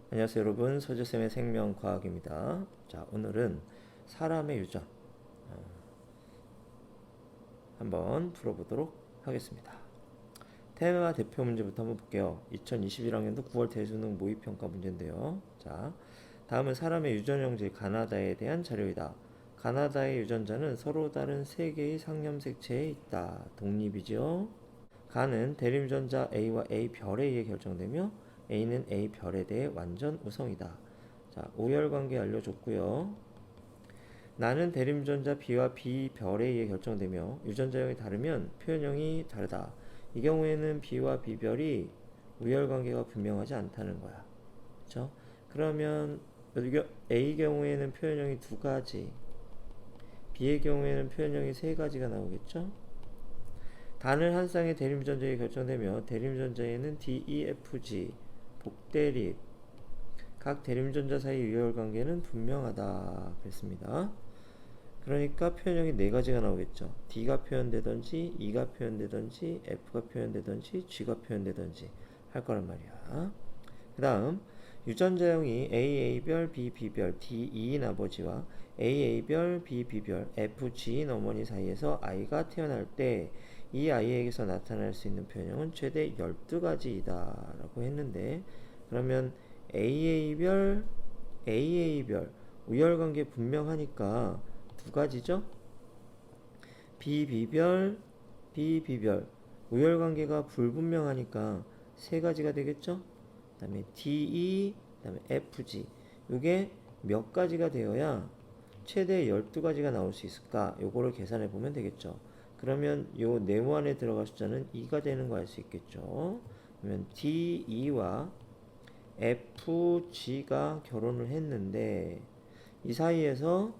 안녕하세요 여러분, 서재쌤의 생명과학입니다. 자, 오늘은 사람의 유전 한번 풀어보도록 하겠습니다. 테마 대표 문제부터 한번 볼게요. 2021학년도 9월 대수능 모의평가 문제인데요. 자, 다음은 사람의 유전 형질 가나다에 대한 자료이다. 가나다의 유전자는 서로 다른 세 개의 상염색체에 있다. 독립이죠. 가는 대립유전자 A와 A별에 의해 결정되며 A는 A별에 대해 완전 우성이다. 자, 우열관계 알려줬고요. 나는 대립유전자 B와 B별에 의해 결정되며 유전자형이 다르면 표현형이 다르다. 이 경우에는 B와 B별이 우열관계가 분명하지 않다는 거야. 그쵸? 그러면 A 경우에는 표현형이 두 가지, B의 경우에는 표현형이 세 가지가 나오겠죠? 단을 한 쌍의 대립유전자에 결정되며 대립유전자에는 D, E, F, G 복대립 각 대립유전자 사이 유혈관계는 분명하다 그랬습니다. 그러니까 표현형이 네 가지가 나오겠죠. D가 표현되든지 E가 표현되든지 F가 표현되든지 G가 표현되든지 할 거란 말이야. 그 다음 유전자형이 AA별, BB별, DE인 아버지와 AA별, BB별, FG인 어머니 사이에서 아이가 태어날 때 이 아이에게서 나타날 수 있는 표현형은 최대 12가지이다 라고 했는데, 그러면 AA별 우열관계 분명하니까 두 가지죠. BB별 우열관계가 불분명하니까 세 가지가 되겠죠. 그 다음에 DE, 그 다음에 FG. 이게 몇 가지가 되어야 최대 12가지가 나올 수 있을까? 요거를 계산해 보면 되겠죠. 그러면 요 네모 안에 들어갈 숫자는 2가 되는 거 알 수 있겠죠. 그러면 DE와 FG가 결혼을 했는데 이 사이에서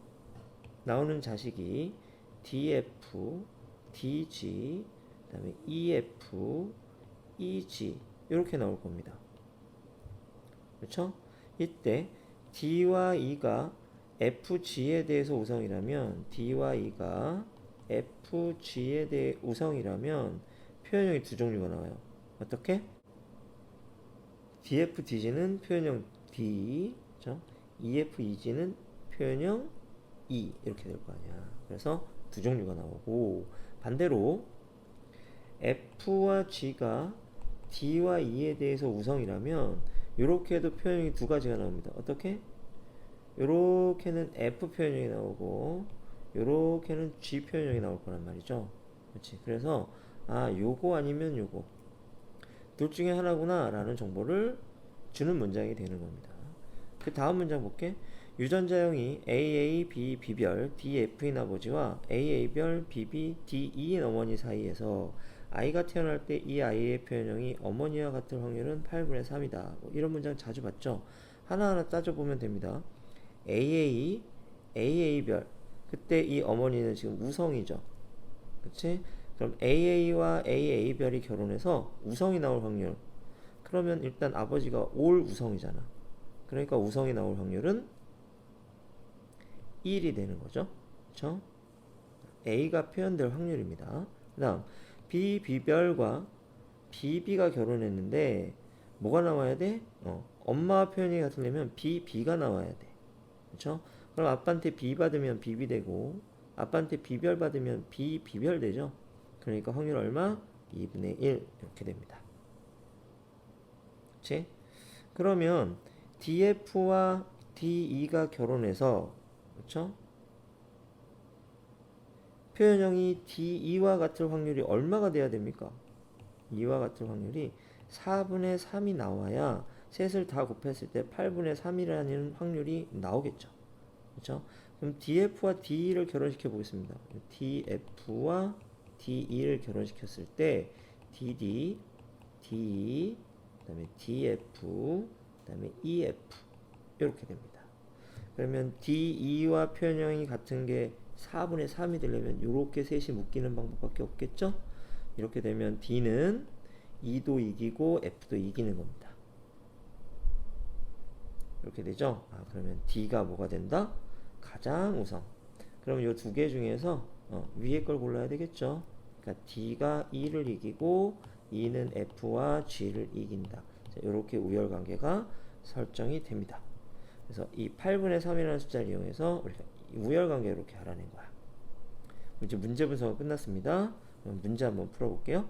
나오는 자식이 DF, DG, 그 다음에 EF, EG 이렇게 나올 겁니다. 그렇죠? 이때 D와 E가 FG에 대해서 우성이라면 D와 E가 FG에 대해 우성이라면 표현형이 두 종류가 나와요. 어떻게? DF, DG는 표현형 D, 그렇죠? EF, EG는 표현형 E 이렇게 될 거 아니야. 그래서 두 종류가 나오고, 반대로 F와 G가 D와 E에 대해서 우성이라면 이렇게도 표현형이 두 가지가 나옵니다. 어떻게? 요렇게는 F 표현형이 나오고 요렇게는 G 표현형이 나올 거란 말이죠. 그렇지? 그래서 요거 아니면 요거 둘 중에 하나구나 라는 정보를 주는 문장이 되는 겁니다. 그 다음 문장 볼게. 유전자형이 AA, B, B별, DF인 아버지와 AA별, BB, DE인 어머니 사이에서 아이가 태어날 때 이 아이의 표현형이 어머니와 같을 확률은 8분의 3이다. 뭐 이런 문장 자주 봤죠? 하나하나 따져보면 됩니다. AA, AA별. 그때 이 어머니는 지금 우성이죠. 그치? 그럼 AA와 AA별이 결혼해서 우성이 나올 확률. 그러면 일단 아버지가 올 우성이잖아. 그러니까 우성이 나올 확률은 1이 되는 거죠. 그쵸? A가 표현될 확률입니다. 그 다음 BB별과 BB가 결혼했는데 뭐가 나와야 돼? 엄마와 표현이 같으려면 BB가 나와야 돼. 그쵸? 그럼 아빠한테 B 받으면 BB 되고 아빠한테 B별 받으면 BB별 되죠. 그러니까 확률 얼마? 2분의 1 이렇게 됩니다. 그치? 그러면 DF와 DE가 결혼해서 그쵸? 표현형이 DE와 같을 확률이 얼마가 돼야 됩니까? 2와 같을 확률이 4분의 3이 나와야 셋을 다 곱했을 때 8분의 3이라는 확률이 나오겠죠. 그렇죠? 그럼 DF와 DE를 결혼시켜 보겠습니다. DF와 DE를 결혼시켰을 때 DD, DE, 그다음에 DF, 그다음에 EF 이렇게 됩니다. 그러면 DE와 표현형이 같은 게 4분의 3이 되려면 이렇게 셋이 묶이는 방법밖에 없겠죠? 이렇게 되면 D는 E도 이기고 F도 이기는 겁니다. 이렇게 되죠? 그러면 D가 뭐가 된다? 가장 우성. 그럼 이 두 개 중에서 위에 걸 골라야 되겠죠? 그러니까 D가 E를 이기고 E는 F와 G를 이긴다. 자, 이렇게 우열관계가 설정이 됩니다. 그래서 이 8분의 3이라는 숫자를 이용해서 우리가 우열관계를 이렇게 알아낸 거야. 이제 문제 분석은 끝났습니다. 그럼 문제 한번 풀어볼게요.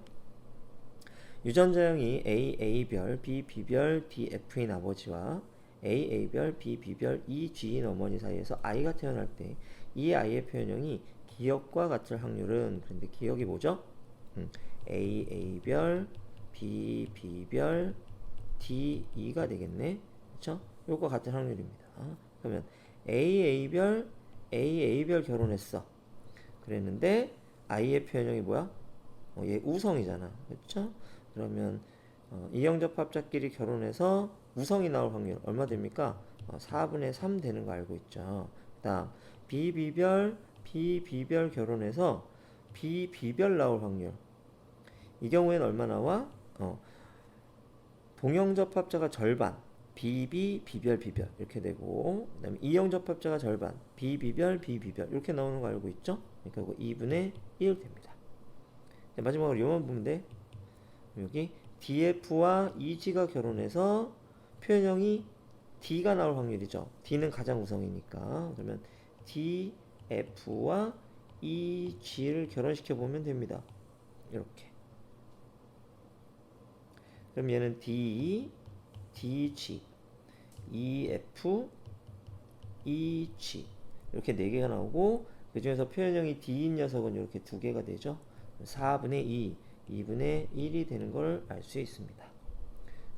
유전자형이 A, A별, B, B별, D, F인 아버지와 A, A별, B, B별, E, G인 어머니 사이에서 아이가 태어날 때 이 아이의 표현형이 기억과 같을 확률은, 그런데 기억이 뭐죠? A, A별, B, B별, D, E가 되겠네. 그쵸? 요거 같은 확률입니다. 그러면 A, A별 결혼했어. 그랬는데 아이의 표현형이 뭐야? 얘 우성이잖아. 그쵸? 그러면 이형접합자끼리 결혼해서 우성이 나올 확률 얼마 됩니까? 4분의 3 되는 거 알고 있죠. 그 다음 B별 결혼해서 B별 나올 확률, 이 경우에는 얼마 나와? 동형접합자가 절반 B별 이렇게 되고, 그 다음에 이형접합자가 절반 B별 이렇게 나오는 거 알고 있죠? 그러니까 2분의 1 됩니다. 마지막으로 요만 보면 돼. 여기 DF와 EG가 결혼해서 표현형이 D가 나올 확률이죠. D는 가장 우성이니까. 그러면 DF와 EG를 결혼시켜 보면 됩니다. 이렇게. 그럼 얘는 D, DG, EF, EG 이렇게 4개가 나오고, 그 중에서 표현형이 D인 녀석은 이렇게 2개가 되죠. 4분의 2, 2분의 1이 되는 걸 알 수 있습니다.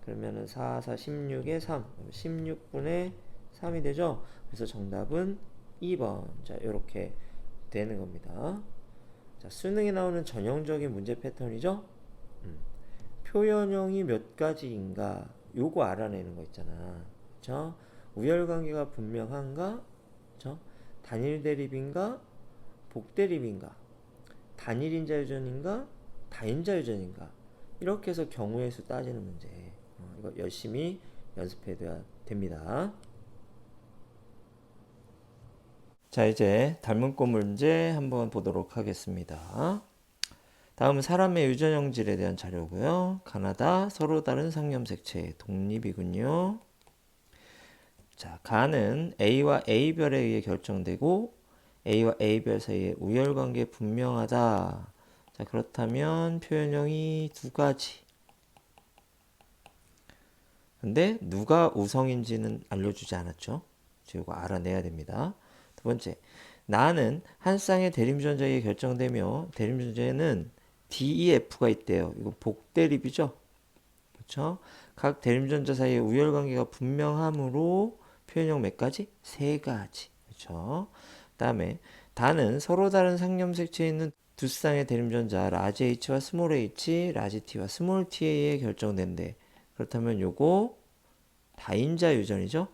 그러면은 4, 16에 3, 16분의 3이 되죠. 그래서 정답은 2번. 자, 이렇게 되는 겁니다. 자, 수능에 나오는 전형적인 문제 패턴이죠. 표현형이 몇 가지인가, 요거 알아내는 거 있잖아. 그쵸? 우열관계가 분명한가? 그쵸? 단일 대립인가? 복대립인가? 단일인자 유전인가? 다인자 유전인가? 이렇게 해서 경우의 수 따지는 문제. 이거 열심히 연습해둬야 됩니다. 자, 이제 닮은꼴 문제 한번 보도록 하겠습니다. 다음은 사람의 유전형질에 대한 자료고요. 가나다 서로 다른 상념색체 독립이군요. 자, 가는 A와 A별에 의해 결정되고 A와 A별 사이에 우열관계 분명하다. 자, 그렇다면 표현형이 2가지. 근데 누가 우성인지는 알려주지 않았죠. 이거 알아내야 됩니다. 두 번째, 나는 한 쌍의 대립유전자에 의해 결정되며 대립유전자에는 DEF가 있대요. 이거 복대립이죠. 그렇죠? 각 대립유전자 사이의 우열관계가 분명하므로 표현형 몇 가지? 3가지. 그렇죠? 다음에 다는 서로 다른 상념색체에 있는 두 쌍의 대립유전자 라지 H와 스몰 h, 라지 T와 스몰 t에 의해 결정된대. 그렇다면 요거 다인자 유전이죠.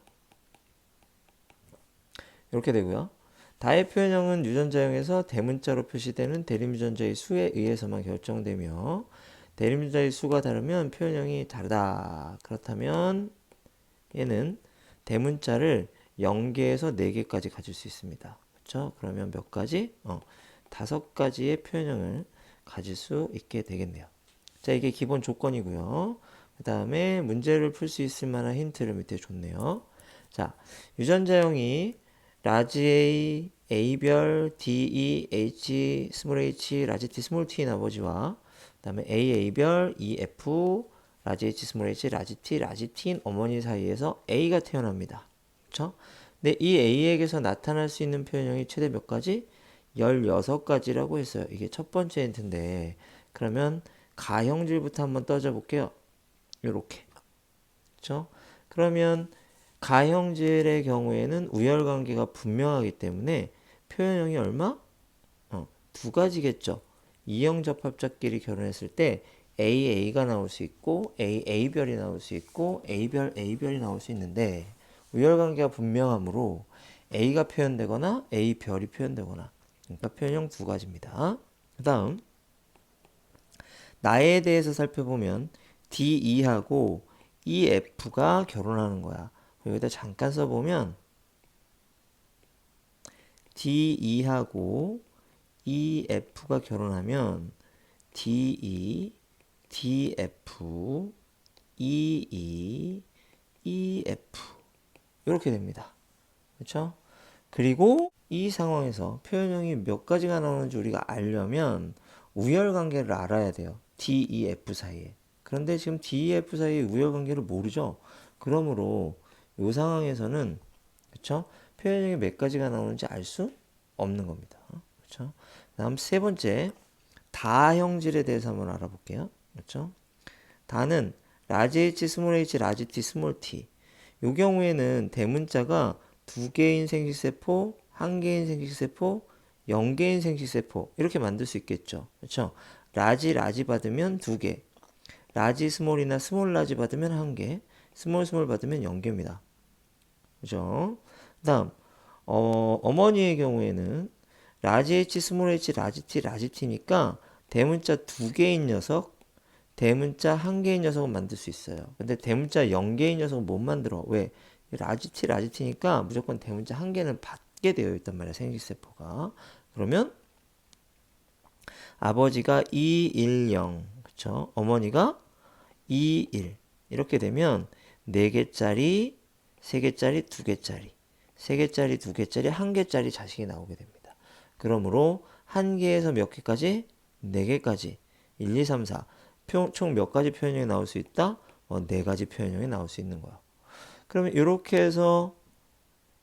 이렇게 되고요. 다의 표현형은 유전자형에서 대문자로 표시되는 대립유전자의 수에 의해서만 결정되며 대립유전자의 수가 다르면 표현형이 다르다. 그렇다면 얘는 대문자를 0개에서 4개까지 가질 수 있습니다. 그렇죠? 그러면 몇 가지? 5가지의 표현형을 가질 수 있게 되겠네요. 자, 이게 기본 조건이고요. 그 다음에 문제를 풀 수 있을 만한 힌트를 밑에 줬네요. 자, 유전자형이 라지 A, A별, DE, H, 스몰 h, 라지 T, 스몰 t인 아버지와 그 다음에 A, A별, EF, 라지 H, 스몰 h, 라지 T, 라지 T인 어머니 사이에서 A가 태어납니다. 그쵸? 근데 이 A에게서 나타날 수 있는 표현형이 최대 몇 가지? 16가지라고 했어요. 이게 첫 번째 힌트인데, 그러면 가형질부터 한번 따져볼게요. 요렇게. 그쵸? 그러면 가형질의 경우에는 우열관계가 분명하기 때문에 표현형이 얼마? 2가지겠죠. 이형접합자끼리 결혼했을 때 A가 나올 수 있고 A별이 나올 수 있고 A별이 나올 수 있는데, 우열관계가 분명하므로 A가 표현되거나 A별이 표현되거나, 그러니까 표현형 2가지입니다. 그 다음 나에 대해서 살펴보면 DE하고 EF가 결혼하는 거야. 여기다 잠깐 써보면 DE하고 EF가 결혼하면 DE, DF, EE, DEF 이렇게 됩니다. 그렇죠? 그리고 이 상황에서 표현형이 몇 가지가 나오는지 우리가 알려면 우열관계를 알아야 돼요. DEF 사이에. 그런데 지금 DEF 사이의 우열관계를 모르죠. 그러므로 이 상황에서는 그렇죠? 표현형이 몇 가지가 나오는지 알 수 없는 겁니다. 그렇죠? 다음 세 번째 다형질에 대해서 한번 알아볼게요. 그렇죠? 다는 라지 H, 스몰 h, 라지 T, 스몰 t. 이 경우에는 대문자가 두 개인 생식세포, 한 개인 생식세포, 0개인 생식세포 이렇게 만들 수 있겠죠. 그렇죠? 라지 받으면 두 개, 라지 스몰이나 스몰 라지 받으면 한 개, 스몰 받으면 0개입니다. 그죠? 그다음 어머니의 경우에는 라지 H, 스몰 h, 라지 T, 라지 T니까 대문자 두 개인 녀석, 대문자 한 개인 녀석은 만들 수 있어요. 근데 대문자 0개인 녀석은 못 만들어. 왜? 라지 T니까 무조건 대문자 한 개는 받게 되어 있단 말이야. 생식세포가. 그러면 아버지가 2, 1, 0. 그쵸? 어머니가 2, 1. 이렇게 되면 4개짜리, 3개짜리, 2개짜리, 3개짜리, 2개짜리, 1개짜리 자식이 나오게 됩니다. 그러므로 한 개에서 몇 개까지? 4개까지. 1, 2, 3, 4. 총 몇 가지 표현형이 나올 수 있다? 4가지 표현형이 나올 수 있는 거야. 그러면 이렇게 해서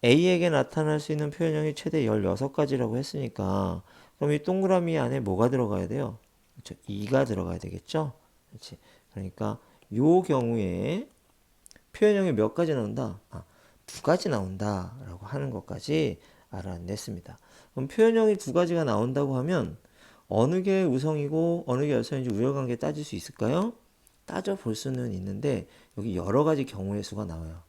A에게 나타날 수 있는 표현형이 최대 16가지라고 했으니까 그럼 이 동그라미 안에 뭐가 들어가야 돼요? 그렇죠? 2가 들어가야 되겠죠? 그렇지. 그러니까 요 경우에 표현형이 몇 가지 나온다? 2가지 나온다라고 하는 것까지 알아냈습니다. 그럼 표현형이 2가지가 나온다고 하면 어느 게 우성이고 어느 게 열성인지 우열관계 따질 수 있을까요? 따져볼 수는 있는데 여기 여러 가지 경우의 수가 나와요.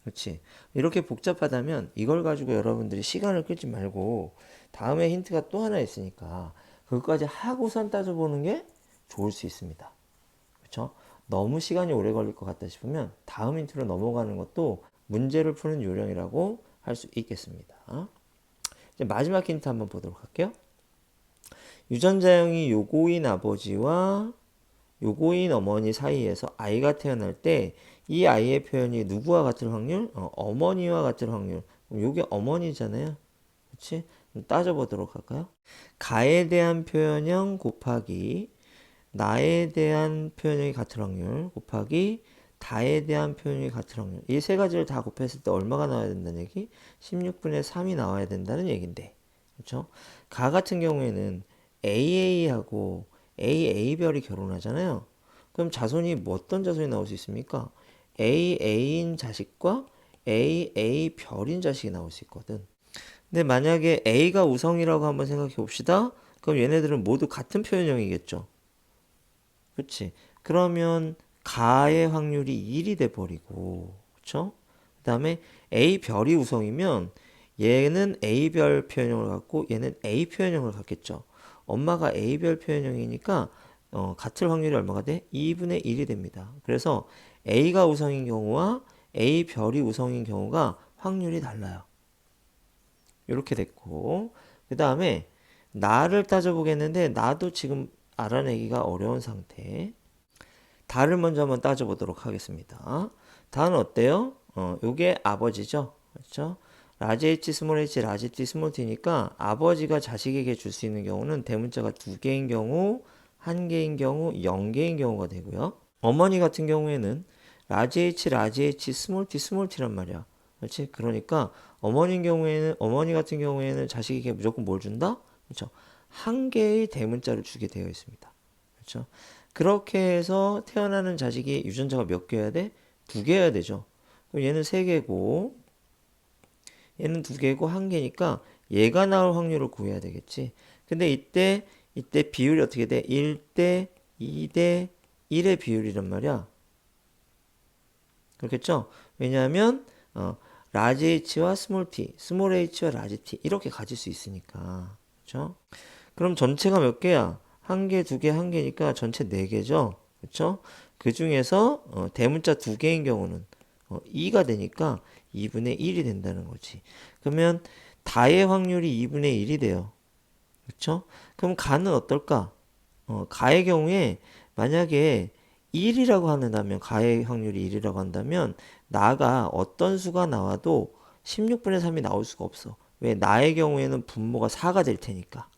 그렇지. 이렇게 복잡하다면 이걸 가지고 여러분들이 시간을 끌지 말고 다음에 힌트가 또 하나 있으니까 그것까지 하고선 따져보는 게 좋을 수 있습니다. 그렇죠? 너무 시간이 오래 걸릴 것 같다 싶으면 다음 힌트로 넘어가는 것도 문제를 푸는 요령이라고 할 수 있겠습니다. 이제 마지막 힌트 한번 보도록 할게요. 유전자형이 요고인 아버지와 요고인 어머니 사이에서 아이가 태어날 때 이 아이의 표현이 누구와 같을 확률? 어머니와 같을 확률. 그럼 요게 어머니잖아요. 그렇지? 따져보도록 할까요? 가에 대한 표현형 곱하기 나에 대한 표현형이 같을 확률 곱하기 다에 대한 표현이 같을 확률. 이 세 가지를 다 곱했을 때 얼마가 나와야 된다는 얘기? 16분의 3이 나와야 된다는 얘긴데. 그렇죠? 가 같은 경우에는 AA하고 AA별이 결혼하잖아요. 그럼 자손이 뭐 어떤 자손이 나올 수 있습니까? AA인 자식과 AA별인 자식이 나올 수 있거든. 근데 만약에 A가 우성이라고 한번 생각해 봅시다. 그럼 얘네들은 모두 같은 표현형이겠죠. 그렇지? 그러면 가의 확률이 1이 돼 버리고, 그렇죠? 그다음에 A별이 우성이면 얘는 A별 표현형을 갖고 얘는 A 표현형을 갖겠죠. 엄마가 A별 표현형이니까 같을 확률이 얼마가 돼? 2분의 1이 됩니다. 그래서 A가 우성인 경우와 A별이 우성인 경우가 확률이 달라요. 이렇게 됐고 그 다음에 나를 따져보겠는데 나도 지금 알아내기가 어려운 상태. 다를 먼저 한번 따져보도록 하겠습니다. 다는 어때요? 요게 아버지죠. 그렇죠? 라지 H, 스몰 h, 라지 T, 스몰 t니까 아버지가 자식에게 줄 수 있는 경우는 대문자가 2개인 경우, 1개인 경우, 0개인 경우가 되고요. 어머니 같은 경우에는 라지 H, 스몰 t란 말이야. 그렇지? 그러니까 어머니 같은 경우에는 자식에게 무조건 뭘 준다? 그렇죠? 한 개의 대문자를 주게 되어 있습니다. 그렇죠? 그렇게 해서 태어나는 자식이 유전자가 몇 개여야 돼? 2개여야 되죠. 그럼 얘는 3개고 얘는 2개고 1개니까 얘가 나올 확률을 구해야 되겠지. 근데 이때 비율이 어떻게 돼? 1대 2대 1의 비율이란 말이야. 그렇겠죠? 왜냐하면 라지 H와 스몰 t, 스몰 h와 라지 t 이렇게 가질 수 있으니까. 그렇죠? 그럼 전체가 몇 개야? 1개, 2개, 1개니까 전체 4개죠. 그렇죠? 그 중에서 대문자 2개인 경우는 2가 되니까 2분의 1이 된다는 거지. 그러면 다의 확률이 2분의 1이 돼요. 그렇죠? 그럼 가는 어떨까? 가의 경우에 만약에 1이라고 한다면 가의 확률이 1이라고 한다면 나가 어떤 수가 나와도 16분의 3이 나올 수가 없어. 왜? 나의 경우에는 분모가 4가 될 테니까.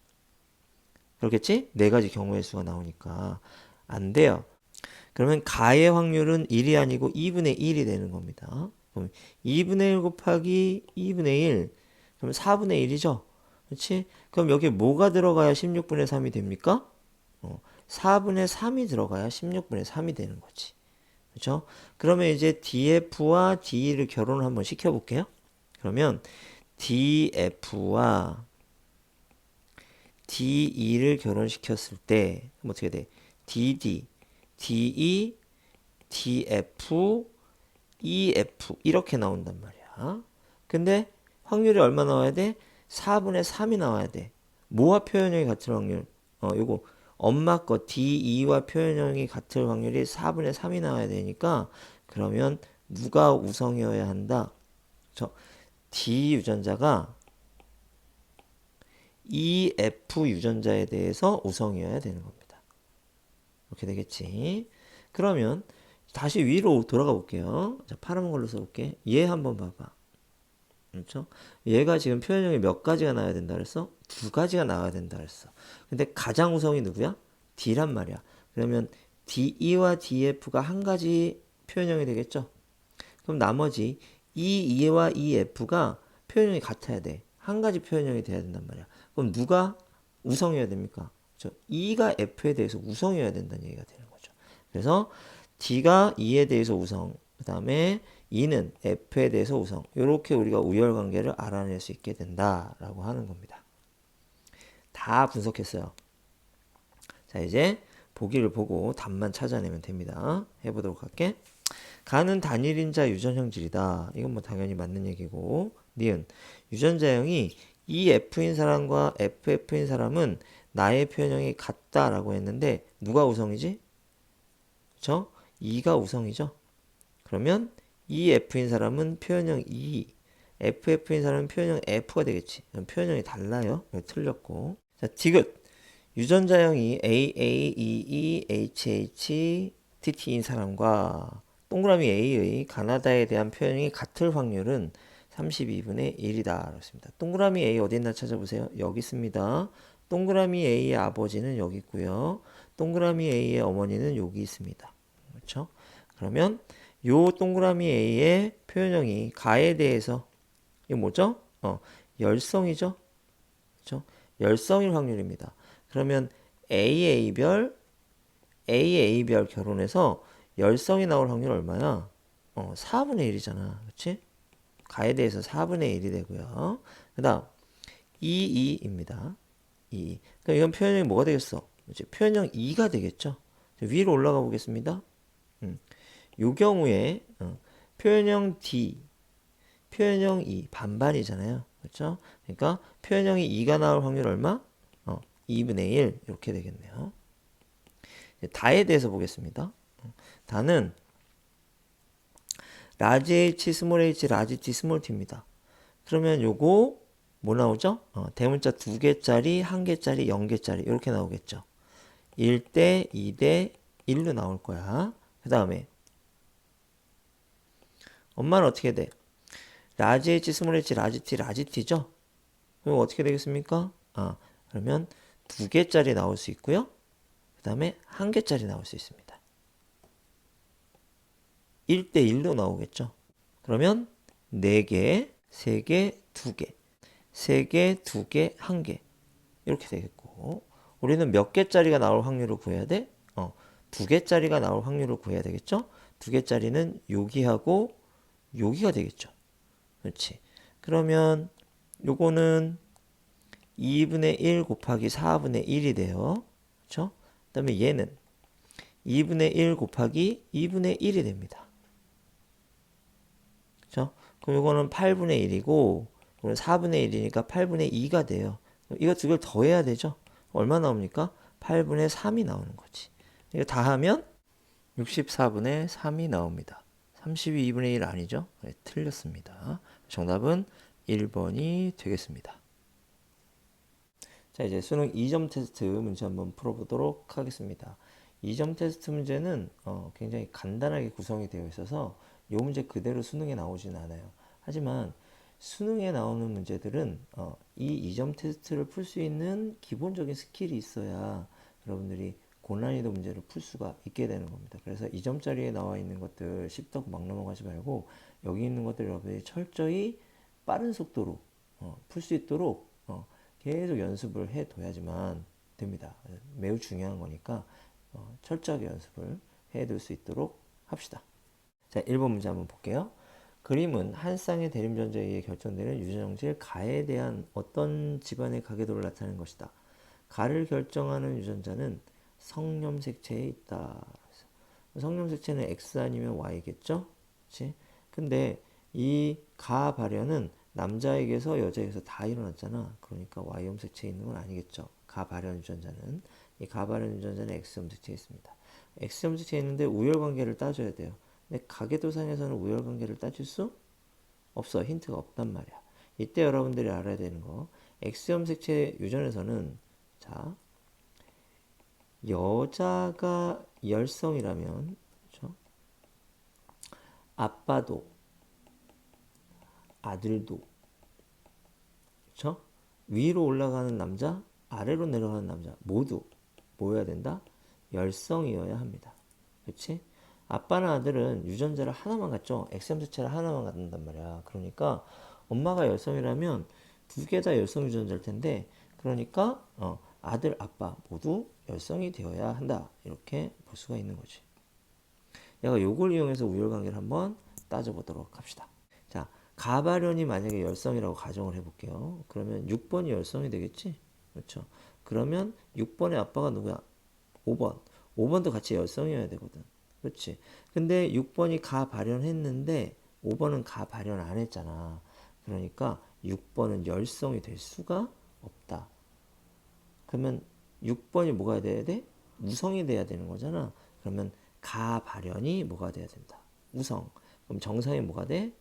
그렇겠지? 네 가지 경우의 수가 나오니까. 안 돼요. 그러면 가의 확률은 1이 아니고 2분의 1이 되는 겁니다. 그럼 2분의 1 곱하기 2분의 1. 그럼 4분의 1이죠? 그렇지? 그럼 여기 뭐가 들어가야 16분의 3이 됩니까? 4분의 3이 들어가야 16분의 3이 되는 거지. 그렇죠? 그러면 이제 DF와 DE를 결혼을 한번 시켜볼게요. 그러면 DF와 DE를 결혼시켰을 때 어떻게 돼? DD, DE, DF, EF 이렇게 나온단 말이야. 근데 확률이 얼마 나와야 돼? 4분의 3이 나와야 돼. 뭐와 표현형이 같을 확률? 요거 엄마 거 DE와 표현형이 같을 확률이 4분의 3이 나와야 되니까 그러면 누가 우성이어야 한다? D 유전자가 EF 유전자에 대해서 우성이어야 되는 겁니다. 이렇게 되겠지. 그러면 다시 위로 돌아가 볼게요. 자, 파란 걸로 써볼게. 얘 한번 봐봐. 그렇죠? 얘가 지금 표현형이 몇 가지가 나와야 된다 그랬어? 두 가지가 나와야 된다 그랬어. 근데 가장 우성이 누구야? D란 말이야. 그러면 DE와 DF가 한 가지 표현형이 되겠죠? 그럼 나머지 EE와 EF가 표현형이 같아야 돼. 한 가지 표현형이 돼야 된단 말이야. 그럼 누가 우성이어야 됩니까? E가 F에 대해서 우성이어야 된다는 얘기가 되는 거죠. 그래서 D가 E에 대해서 우성, 그 다음에 E는 F에 대해서 우성. 이렇게 우리가 우열관계를 알아낼 수 있게 된다라고 하는 겁니다. 다 분석했어요. 자, 이제 보기를 보고 답만 찾아내면 됩니다. 해보도록 할게. 가는 단일인자 유전형질이다. 이건 뭐 당연히 맞는 얘기고. 니은 유전자형이 EF인 사람과 FF인 사람은 나의 표현형이 같다라고 했는데 누가 우성이지? 그쵸? E가 우성이죠. 그러면 EF인 사람은 표현형 E, FF인 사람은 표현형 F가 되겠지. 그럼 표현형이 달라요. 틀렸고. 자, 디귿. 유전자형이 AAEEHH, TT인 사람과 동그라미 A의 가나다에 대한 표현이 같을 확률은 32분의 1이다. 그렇습니다. 동그라미 A 어디 있나 찾아보세요. 여기 있습니다. 동그라미 A의 아버지는 여기 있고요. 동그라미 A의 어머니는 여기 있습니다. 그렇죠? 그러면 요 동그라미 A의 표현형이 가에 대해서 이거 뭐죠? 열성이죠? 그렇죠? 열성일 확률입니다. 그러면 AA별 결혼해서 열성이 나올 확률 얼마야? 4분의 1이잖아. 그렇지? 가에 대해서 4분의 1이 되고요. 그 다음 22입니다. 2. 그럼 이건 표현형이 뭐가 되겠어? 이제 표현형 2가 되겠죠? 위로 올라가 보겠습니다. 요 경우에 표현형 D, 표현형 2 반반이잖아요. 그렇죠? 그러니까 표현형이 2가 나올 확률 얼마? 2분의 1 이렇게 되겠네요. 다에 대해서 보겠습니다. 다는 라지 h, 스몰 h, 라지 t, 스몰 t입니다. 그러면 요거 뭐 나오죠? 대문자 2개짜리, 1개짜리, 0개짜리 이렇게 나오겠죠. 1대, 2대, 1로 나올 거야. 그 다음에 엄마는 어떻게 돼? 라지 h, 스몰 h, 라지 t, 라지 t죠? 그럼 어떻게 되겠습니까? 그러면 2개짜리 나올 수 있고요. 그 다음에 1개짜리 나올 수 있습니다. 1대 1로 나오겠죠. 그러면 4개, 3개, 2개, 3개, 2개, 1개 이렇게 되겠고 우리는 몇 개짜리가 나올 확률을 구해야 돼? 2개짜리가 나올 확률을 구해야 되겠죠. 2개짜리는 여기하고 여기가 되겠죠. 그렇지. 그러면 요거는 2분의 1 곱하기 4분의 1이 돼요. 그렇죠? 그 다음에 얘는 2분의 1 곱하기 2분의 1이 됩니다. 그렇죠? 그럼 이거는 8분의 1이고 이거는 4분의 1이니까 8분의 2가 돼요. 이거 두 개를 더해야 되죠? 얼마 나옵니까? 8분의 3이 나오는 거지. 이거 다 하면 64분의 3이 나옵니다. 32분의 1 아니죠? 네, 틀렸습니다. 정답은 1번이 되겠습니다. 자, 이제 수능 2점 테스트 문제 한번 풀어보도록 하겠습니다. 2점 테스트 문제는 굉장히 간단하게 구성이 되어 있어서 요 문제 그대로 수능에 나오진 않아요. 하지만 수능에 나오는 문제들은 이 2점 테스트를 풀 수 있는 기본적인 스킬이 있어야 여러분들이 고난이도 문제를 풀 수가 있게 되는 겁니다. 그래서 2점짜리에 나와 있는 것들 쉽다고 막 넘어가지 말고 여기 있는 것들 여러분들이 철저히 빠른 속도로 풀 수 있도록 계속 연습을 해둬야지만 됩니다. 매우 중요한 거니까 철저하게 연습을 해둘 수 있도록 합시다. 자, 1번 문제 한번 볼게요. 그림은 한 쌍의 대림전자에 의해 결정되는 유전형질 가에 대한 어떤 집안의 가계도를 나타내는 것이다. 가를 결정하는 유전자는 성염색체에 있다. 성염색체는 X 아니면 Y겠죠? 그치? 근데 이 가 발현은 남자에게서 여자에게서 다 일어났잖아. 그러니까 Y염색체에 있는 건 아니겠죠. 가 발현 유전자는. 이 가 발현 유전자는 X염색체에 있습니다. X염색체에 있는데 우열관계를 따져야 돼요. 근데 가계도상에서는 우열관계를 따질 수 없어. 힌트가 없단 말이야. 이때 여러분들이 알아야 되는 거. X염색체 유전에서는 자, 여자가 열성이라면 그렇죠? 아빠도 아들도 그렇죠? 위로 올라가는 남자, 아래로 내려가는 남자 모두 뭐여야 된다? 열성이어야 합니다. 그렇지? 아빠나 아들은 유전자를 하나만 갖죠. X염색체를 하나만 갖는단 말이야. 그러니까 엄마가 열성이라면 두 개 다 열성 유전자일 텐데 그러니까 아들, 아빠 모두 열성이 되어야 한다. 이렇게 볼 수가 있는 거지. 내가 요걸 이용해서 우열관계를 한번 따져보도록 합시다. 자, 가발현이 만약에 열성이라고 가정을 해볼게요. 그러면 6번이 열성이 되겠지? 그렇죠. 그러면 6번의 아빠가 누구야? 5번. 5번도 같이 열성이어야 되거든. 그렇지. 근데 6번이 가 발현했는데 5번은 가 발현 안 했잖아. 그러니까 6번은 열성이 될 수가 없다. 그러면 6번이 뭐가 돼야 돼? 우성이 돼야 되는 거잖아. 그러면 가 발현이 뭐가 돼야 된다? 우성. 그럼 정상이 뭐가 돼?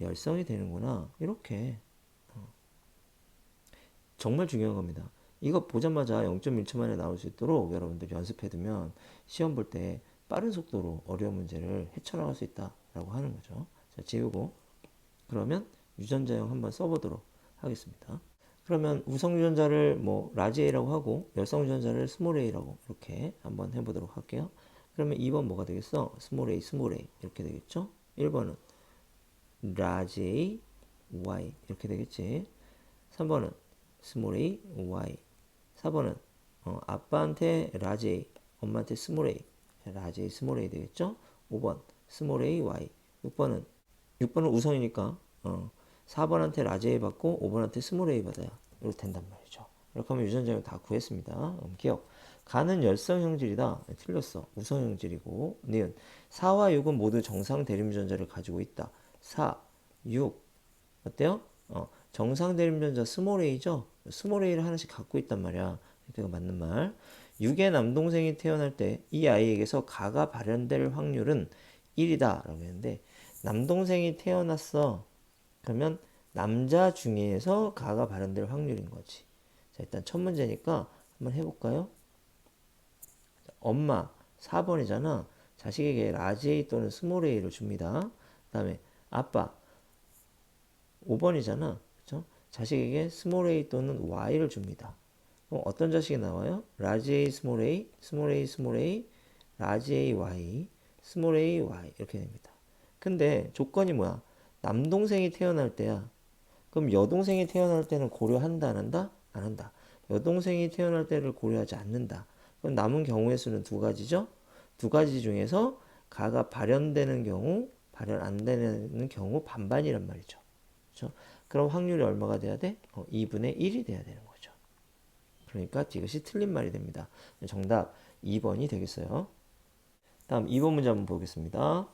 열성이 되는구나. 이렇게. 정말 중요한 겁니다. 이거 보자마자 0.1초 만에 나올 수 있도록 여러분들 연습해두면 시험 볼 때 빠른 속도로 어려운 문제를 헤쳐나갈 수 있다라고 하는 거죠. 자, 지우고 그러면 유전자형 한번 써보도록 하겠습니다. 그러면 우성 유전자를 뭐 라지 A라고 하고 열성 유전자를 스몰 a라고 이렇게 한번 해보도록 할게요. 그러면 2번 뭐가 되겠어? 스몰 a, 스몰 a 이렇게 되겠죠? 1번은 라지 A, Y 이렇게 되겠지. 3번은 스몰 a, y. 4번은 아빠한테 라지 a, 엄마한테 스몰 a, 라지 a, 스몰 a 되겠죠? 5번 스몰 a, y. 6번은 우성이니까 4번한테 라지 a 받고 5번한테 스몰 a 받아야 이렇게 된단 말이죠. 이렇게 하면 유전자를 다 구했습니다. 기억. 가는 열성 형질이다. 틀렸어. 우성 형질이고 니은 4와 6은 모두 정상 대립 유전자를 가지고 있다. 4, 6 어때요? 정상 대립 유전자 스몰 a죠? 스몰 a를 하나씩 갖고 있단 말이야. 그러니까 맞는 말. 6의 남동생이 태어날 때 이 아이에게서 가가 발현될 확률은 1이다 라고 했는데 남동생이 태어났어. 그러면 남자 중에서 가가 발현될 확률인 거지. 자, 일단 첫 문제니까 한번 해볼까요? 엄마 4번이잖아. 자식에게 라지 A 또는 스몰 a를 줍니다. 그 다음에 아빠 5번이잖아. 그렇죠? 자식에게 스몰 a 또는 y를 줍니다. 그럼 어떤 자식이 나와요? 라지 a, 스몰 a, 스몰 a, 스몰 a, 라지 a, y, 스몰 a, y 이렇게 됩니다. 근데 조건이 뭐야? 남동생이 태어날 때야. 그럼 여동생이 태어날 때는 고려한다, 안 한다? 안 한다. 여동생이 태어날 때를 고려하지 않는다. 그럼 남은 경우의 수는 두 가지죠? 두 가지 중에서 가가 발현되는 경우, 발현 안 되는 경우 반반이란 말이죠. 그렇죠? 그럼 확률이 얼마가 돼야 돼? 2분의 1이 돼야 되는 거죠. 그러니까 이것이 틀린 말이 됩니다. 정답 2번이 되겠어요. 다음 2번 문제 한번 보겠습니다.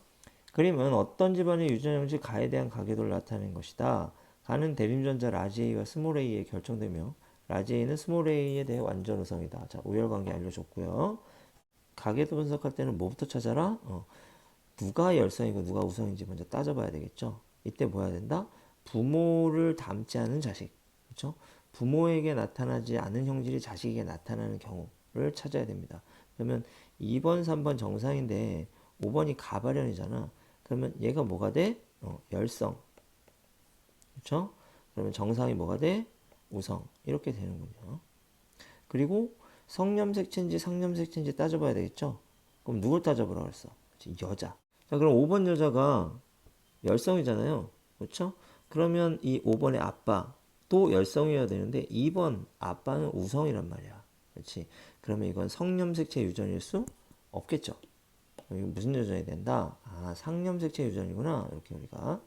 그림은 어떤 집안의 유전형질 가에 대한 가계도를 나타내는 것이다. 가는 대림전자 라지 A와 스몰 A에 결정되며 라지 A는 스몰 A에 대해 완전 우성이다. 자, 우열관계 알려줬고요. 가계도 분석할 때는 뭐부터 찾아라? 누가 열성이고 누가 우성인지 먼저 따져봐야 되겠죠. 이때 뭐 해야 된다? 부모를 닮지 않은 자식. 그렇죠? 부모에게 나타나지 않은 형질이 자식에게 나타나는 경우를 찾아야 됩니다. 그러면 2번, 3번 정상인데 5번이 가발현이잖아. 그러면 얘가 뭐가 돼? 열성. 그렇죠? 그러면 정상이 뭐가 돼? 우성. 이렇게 되는군요. 그리고 성염색체인지 상염색체인지 따져봐야 되겠죠? 그럼 누굴 따져보라 그랬어? 그치, 여자. 자, 그럼 5번 여자가 열성이잖아요. 그렇죠? 그러면 이 5번의 아빠도 열성이어야 되는데 2번 아빠는 우성이란 말이야. 그렇지? 그러면 이건 성염색체 유전일 수 없겠죠? 이거 무슨 유전이 된다? 아, 상염색체 유전이구나. 이렇게 우리가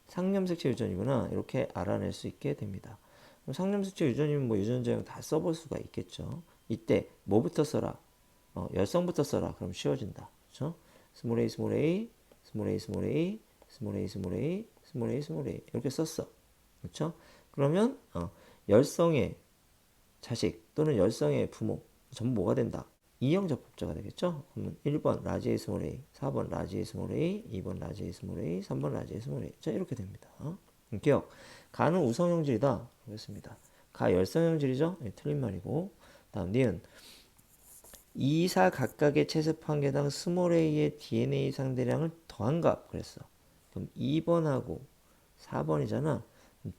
상염색체 유전이구나. 이렇게 알아낼 수 있게 됩니다. 그럼 상염색체 유전이면 뭐 유전자형 다 써볼 수가 있겠죠. 이때 뭐부터 써라? 열성부터 써라. 그럼 쉬워진다. 그렇죠? 스몰 a 스몰 a 스몰 a 스몰 a 스몰 a 스몰 a 스몰 a 스몰 a 이렇게 썼어. 그렇죠? 그러면 열성의 자식 또는 열성의 부모 전부 뭐가 된다? 이형접합자가 되겠죠? 그러면 1번 라지 A 스몰 a, 4번 라지 A 스몰 a, 2번 라지 A 스몰 a, 3번 라지 A 스몰 a. 자, 이렇게 됩니다. 기억. 가는 우성형질이다. 그렇습니다. 가 열성형질이죠? 네, 틀린 말이고. 다음 니은. 이사 각각의 체세포 한 개당 스몰 a의 DNA 상대량을 더한 값 그랬어. 그럼 2번하고 4번이잖아.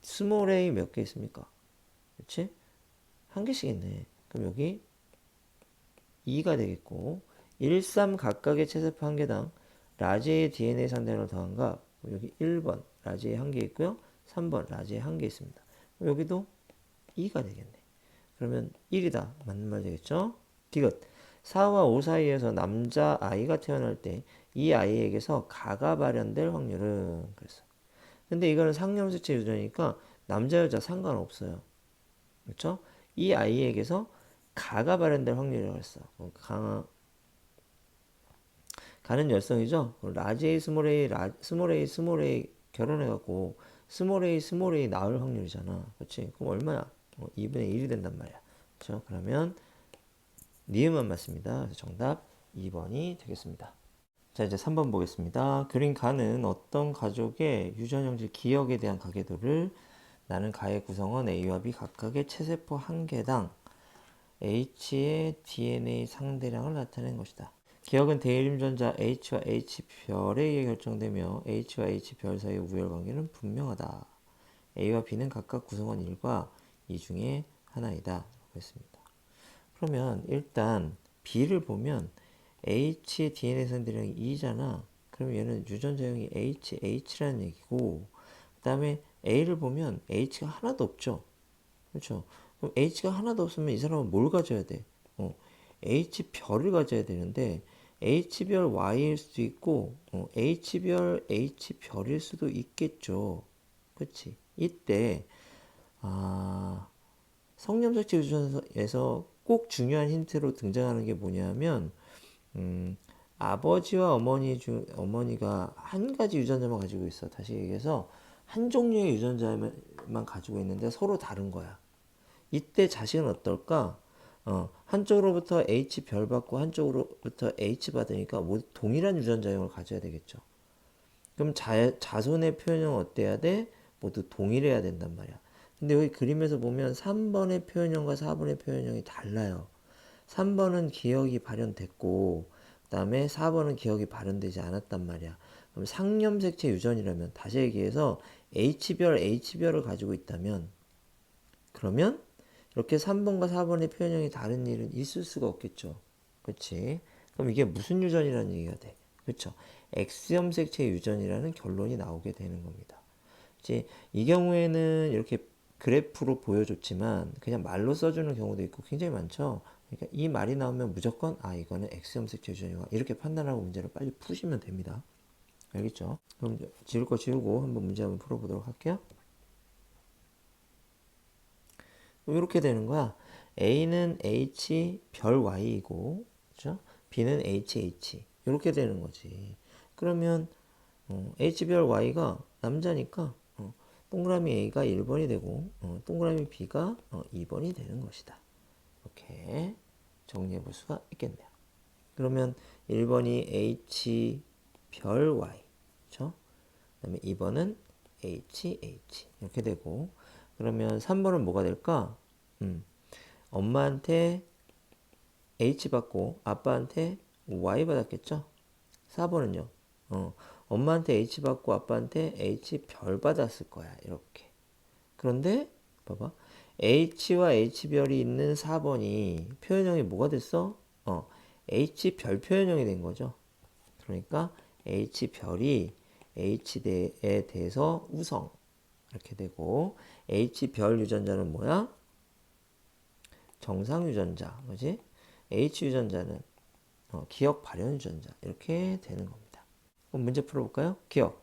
스몰 a 몇 개 있습니까? 그렇지? 한 개씩 있네. 그럼 여기 2가 되겠고 1, 3 각각의 체세포 한 개당 라지의 DNA 상대량을 더한 값 여기 1번 라지의 한 개 있고요. 3번 라지의 한 개 있습니다. 여기도 2가 되겠네. 그러면 1이다. 맞는 말 되겠죠? 디귿. 4와 5 사이에서 남자 아이가 태어날 때 이 아이에게서 가가 발현될 확률은 그랬어. 근데 이거는 상염색체 유전이니까 남자 여자 상관없어요. 그렇죠? 이 아이에게서 가가 발현될 확률이라고 했어. 가는 열성이죠. 라지 A 스몰 A 스몰 A 결혼해갖고 스몰 A 낳을 확률이잖아. 그렇지? 그럼 얼마야? 2분의 1이 된단 말이야. 그렇죠? 그러면 니은만 맞습니다. 그래서 정답 2번이 되겠습니다. 자, 이제 3번 보겠습니다. 그린 가는 어떤 가족의 유전형질 기억에 대한 가계도를 나는 가의 구성원 A와 B 각각의 체세포 한 개당 H의 DNA 상대량을 나타낸 것이다. 기억은 대일임전자 H와 H별에 의해 결정되며 H와 H별 사이의 우열관계는 분명하다. A와 B는 각각 구성원 1과 2 중에 하나이다. 라고 했습니다. 그러면 일단 B를 보면 H의 DNA 상대량이 2잖아. 그럼 얘는 유전자형이 H라는 얘기고 그 다음에 A를 보면 H가 하나도 없죠. 그렇죠. 그럼 H가 하나도 없으면 이 사람은 뭘 가져야 돼? H별을 가져야 되는데 H별 Y일 수도 있고 H별 H별일 수도 있겠죠. 그치? 이때 성염색체 유전에서 꼭 중요한 힌트로 등장하는 게 뭐냐면 아버지와 어머니가 한 가지 유전자만 가지고 있어. 다시 얘기해서 한 종류의 유전자만 가지고 있는데 서로 다른 거야. 이때 자식은 어떨까? 한쪽으로부터 H 별 받고 한쪽으로부터 H 받으니까 모두 동일한 유전자형을 가져야 되겠죠. 그럼 자손의 표현형은 어때야 돼? 모두 동일해야 된단 말이야. 근데 여기 그림에서 보면 3번의 표현형과 4번의 표현형이 달라요. 3번은 기억이 발현됐고 그 다음에 4번은 기억이 발현되지 않았단 말이야. 그럼 상염색체 유전이라면 다시 얘기해서 H별을 가지고 있다면 그러면 이렇게 3번과 4번의 표현형이 다른 일은 있을 수가 없겠죠. 그렇지? 그럼 이게 무슨 유전이라는 얘기가 돼? 그렇죠? X염색체 유전이라는 결론이 나오게 되는 겁니다. 이제 이 경우에는 이렇게 그래프로 보여줬지만 그냥 말로 써주는 경우도 있고 굉장히 많죠. 그러니까 이 말이 나오면 무조건 이거는 X염색체 유전이구나 이렇게 판단하고 문제를 빨리 푸시면 됩니다. 알겠죠? 그럼 지울 거 지우고 한번 문제 한번 풀어보도록 할게요. 이렇게 되는 거야. A는 H 별 Y이고, 그죠? B는 HH. 이렇게 되는 거지. 그러면 H별 Y가 남자니까 동그라미 A가 1번이 되고 동그라미 B가 2번이 되는 것이다. 이렇게 정리해 볼 수가 있겠네요. 그러면 1번이 H별 Y, 그렇죠? 그다음에 2번은 HH 이렇게 되고 그러면 3번은 뭐가 될까? 엄마한테 H 받고 아빠한테 Y 받았겠죠? 4번은요. 엄마한테 H 받고 아빠한테 H 별 받았을 거야. 이렇게. 그런데 봐봐. H와 H별이 있는 4번이 표현형이 뭐가 됐어? H별 표현형이 된 거죠. 그러니까 H별이 H에 대해서 우성 이렇게 되고 H별 유전자는 뭐야? 정상 유전자, 그지? H 유전자는 기억 발현 유전자 이렇게 되는 겁니다. 그럼 문제 풀어볼까요? 기억.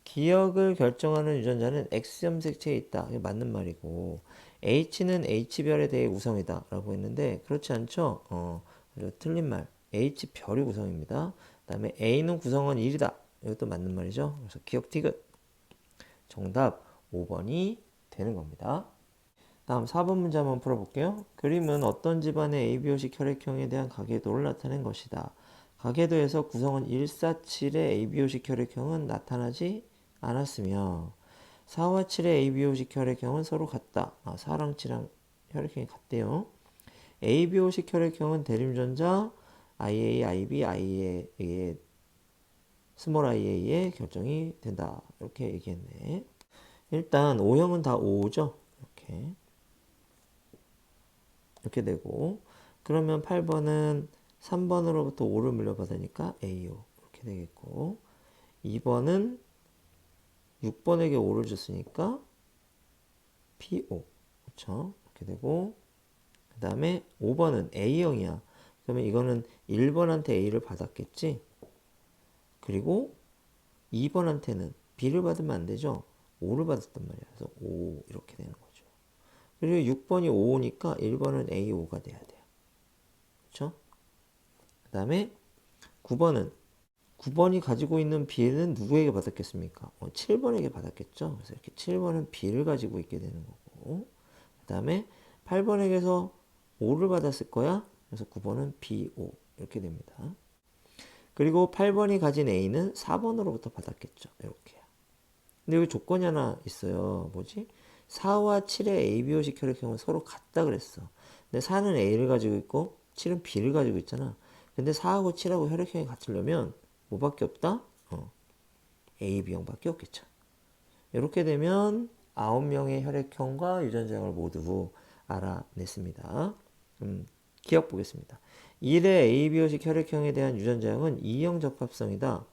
기억을 결정하는 유전자는 X 염색체에 있다. 이게 맞는 말이고 H는 H별에 대해 우성이다 라고 했는데 그렇지 않죠? 틀린 말. H별이 우성입니다. 그 다음에 A는 구성원 1이다. 이것도 맞는 말이죠. 그래서 기억 디귿. 정답 5번이 되는 겁니다. 다음 4번 문제 한번 풀어볼게요. 그림은 어떤 집안의 ABO식 혈액형에 대한 가계도를 나타낸 것이다. 가계도에서 구성원 147의 ABO식 혈액형은 나타나지 않았으며 4와 7의 ABO식 혈액형은 서로 같다. 4랑 7랑 혈액형이 같대요. ABO식 혈액형은 대림전자 IA, IB, IA, 스몰 IA의 결정이 된다. 이렇게 얘기했네. 일단 O형은 다 O죠. 이렇게 되고 그러면 8번은 3번으로부터 5를 물려받으니까 AO 이렇게 되겠고 2번은 6번에게 5를 줬으니까 PO 그렇죠? 이렇게 되고 그 다음에 5번은 A형이야. 그러면 이거는 1번한테 A를 받았겠지? 그리고 2번한테는 B를 받으면 안 되죠? 5를 받았단 말이야. 그래서 5 이렇게 되는 거죠. 그리고 6번이 5니까 1번은 A5가 돼야 돼요. 그렇죠? 그 다음에 9번이 가지고 있는 B는 누구에게 받았겠습니까? 7번에게 받았겠죠. 그래서 이렇게 7번은 B를 가지고 있게 되는 거고 그 다음에 8번에게서 5를 받았을 거야. 그래서 9번은 B5 이렇게 됩니다. 그리고 8번이 가진 A는 4번으로부터 받았겠죠. 이렇게요. 근데 여기 조건이 하나 있어요. 뭐지? 4와 7의 ABO식 혈액형은 서로 같다 그랬어. 근데 4는 A를 가지고 있고 7은 B를 가지고 있잖아. 근데 4하고 7하고 혈액형이 같으려면 뭐밖에 없다? A, B형밖에 없겠죠. 이렇게 되면 9명의 혈액형과 유전자형을 모두 알아냈습니다. 기억 보겠습니다. 1의 ABO식 혈액형에 대한 유전자형은 E형 적합성이다.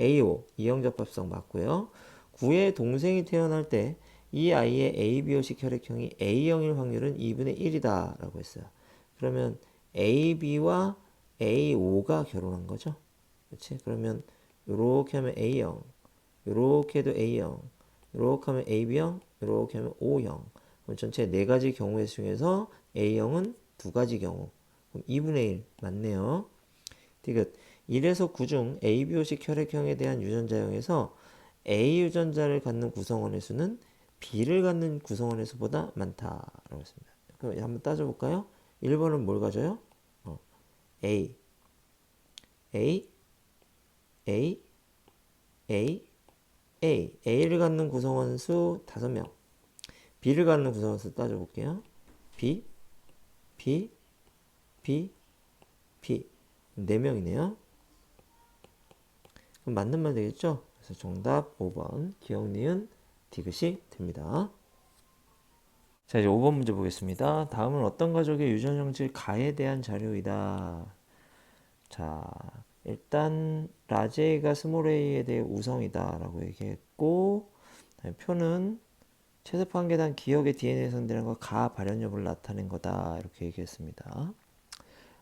AO, E형 적합성 맞고요. 9의 동생이 태어날 때 이 아이의 ABO식 혈액형이 A형일 확률은 2분의 1이다 라고 했어요. 그러면 AB와 AO가 결혼한 거죠. 그렇지? 그러면 이렇게 하면 A형, 이렇게 해도 A형, 이렇게 하면 AB형, 이렇게 하면 O형. 그럼 전체 4가지 경우의 중에서 A형은 2가지 경우. 그럼 2분의 1 맞네요. 디귿 1에서 9 중 ABO식 혈액형에 대한 유전자형에서 A 유전자를 갖는 구성원의 수는 B를 갖는 구성원의 수보다 많다라고 했습니다. 그럼 한번 따져볼까요? 1번은 뭘 가져요? A, A, A, A, A. A를 갖는 구성원 수 5명. B를 갖는 구성원 수 따져볼게요. B, B, B, B. 4명이네요. 그럼 맞는 말 되겠죠? 그래서 정답 5번 기억, 니은, 디귿이 됩니다. 자, 이제 5번 문제 보겠습니다. 다음은 어떤 가족의 유전형질 가에 대한 자료이다. 자, 일단 라제이가 스몰 a에 대해 우성이다 라고 얘기했고 표는 최소파 한 계단 기억의 DNA 성대량과 가 발현 여부를 나타낸 거다 이렇게 얘기했습니다.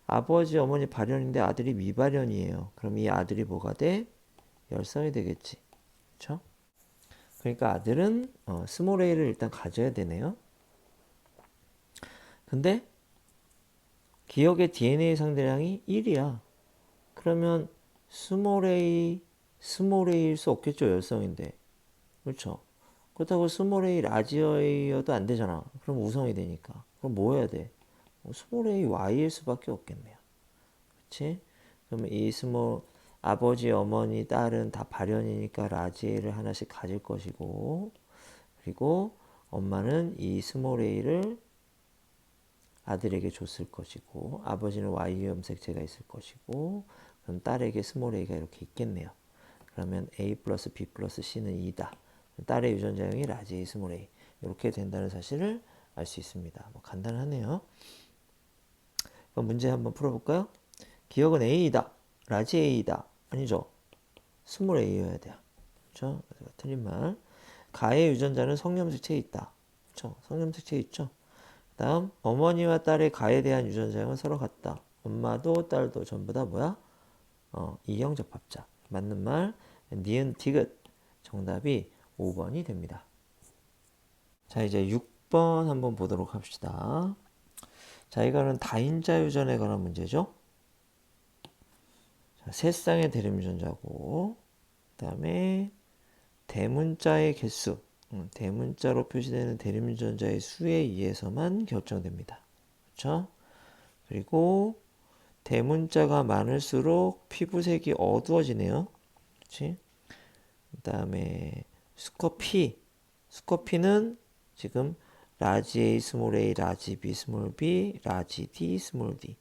아버지 어머니 발현인데 아들이 미발현이에요. 그럼 이 아들이 뭐가 돼? 열성이 되겠지. 그렇죠? 그러니까 아들은 스몰 a를 일단 가져야 되네요. 근데 기억의 DNA 상대량이 1이야. 그러면 스몰 a일 수 없겠죠. 열성인데. 그렇죠? 그렇다고 스몰 a 라지어여도 안 되잖아. 그럼 우성이 되니까. 그럼 뭐 해야 돼? 스몰 a y일 수밖에 없겠네요. 그렇지? 그러면 이 스몰 아버지, 어머니, 딸은 다 발현이니까 라지에를 하나씩 가질 것이고 그리고 엄마는 이 스몰 a를 아들에게 줬을 것이고 아버지는 Y 염색체가 있을 것이고 그럼 딸에게 스몰 a가 이렇게 있겠네요. 그러면 a 플러스 b 플러스 c는 2다. 딸의 유전자형이 라지 a 스몰 a 이렇게 된다는 사실을 알 수 있습니다. 뭐 간단하네요. 그럼 문제 한번 풀어볼까요? 기억은 a이다. 라지 a이다. 아니죠. 스몰 a여야 돼요. 그렇죠? 틀린 말. 가의 유전자는 성염색체에 있다. 그렇죠? 성염색체에 있죠. 다음 어머니와 딸의 가에 대한 유전자형은 서로 같다. 엄마도 딸도 전부 다 뭐야? 이형 접합자. 맞는 말. 니은 디귿. 정답이 5번이 됩니다. 자, 이제 6번 한번 보도록 합시다. 자, 이거는 다인자 유전에 관한 문제죠. 자, 세 쌍의 대립 유전자고, 그 다음에 대문자의 개수, 대문자로 표시되는 대립 유전자의 수에 의해서만 결정됩니다. 그렇죠? 그리고 대문자가 많을수록 피부색이 어두워지네요. 그렇지? 그 다음에 스커피는 지금 라지 A 스몰 a, 라지 B 스몰 b, 라지 D 스몰 d